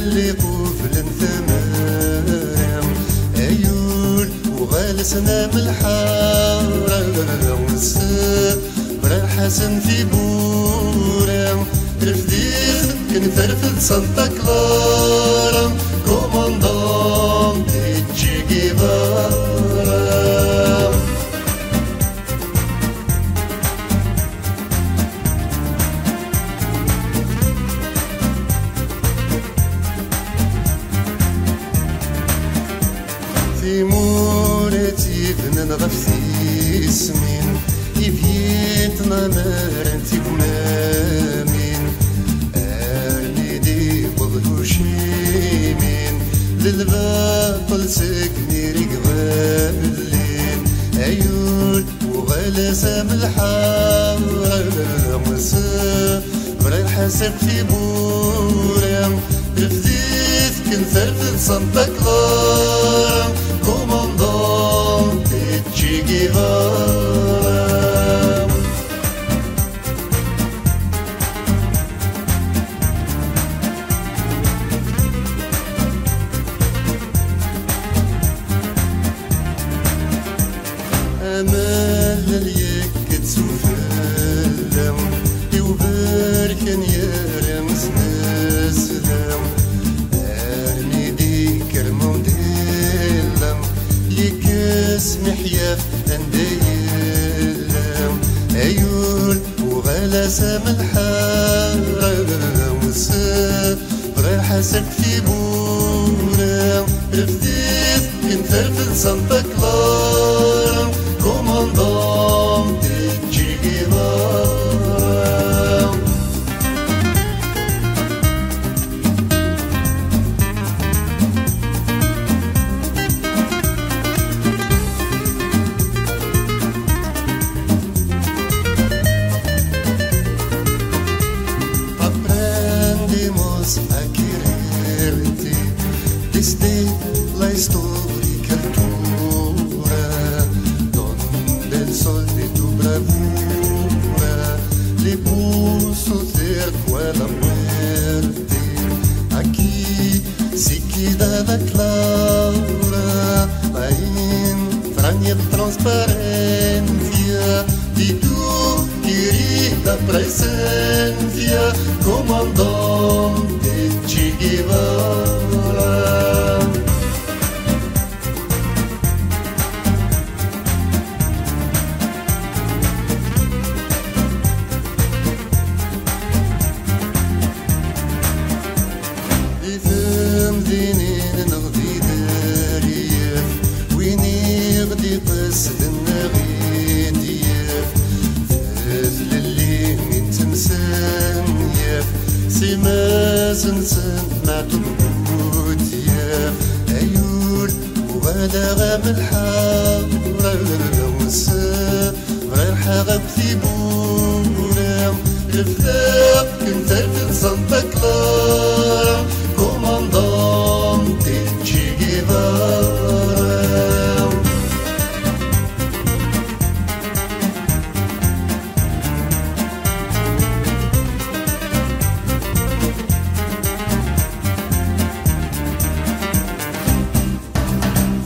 اللي قفل ثمرم أيول وغالسنا من الحارة والصبر الحسن في بورم رفديخ كنفرفد سانتا كلارا كوماندان تشي جيفارا في مورتي بنن غفثي سمين يفيتنا مرنتي كمامين أرني دي بضهوشيمين للباطل سكني رقبالين أيول وغلسة من الحارة مصبر الحسب في بورم رفديت كنفرفد سانتا كلارا كوماندان تشي جيفارا أمال اليك تسوفلم يوبركن يرمز نزلم أرني دي كرمون ديلم يكس محياف انديلم أيول وغلسة من الحارة والصبر الحسب في بورم رفديت كنفرفد سانتا كلارا كوماندان تشي جيفارا Aprendimos a quererte desde la histórica altura donde el sol de tu bravura le puso cerco a la muerte. Aquí sí quedaba clara la entraña transparencia de tu querida presencia, comandante Che Guevara. دينين نغدي داريف وين يغدي قصد النغيديف فذل اللي من تمساميف سما سنسن مع تبوتيف أيول وغدا غاب الحارة والصبر الحغب في بورم رفداق كنفرفد سانتا كلارا كوماندان تشي جيفارا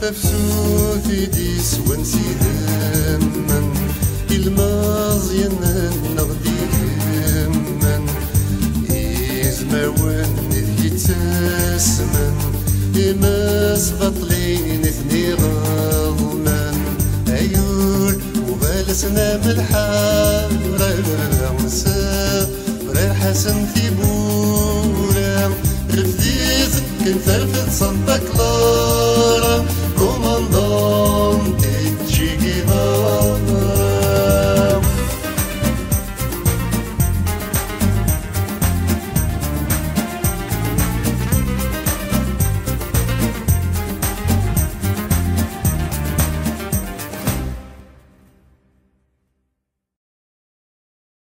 ففسوثي ديس ونسي ذمن الماضي نغدي همن إزما ونذ يتسمن إماس بطلين اثني غضمن أيول وغالسنا من الحارة وصبر الحسن في بورم رفديت كنفرفد سانتا كلارا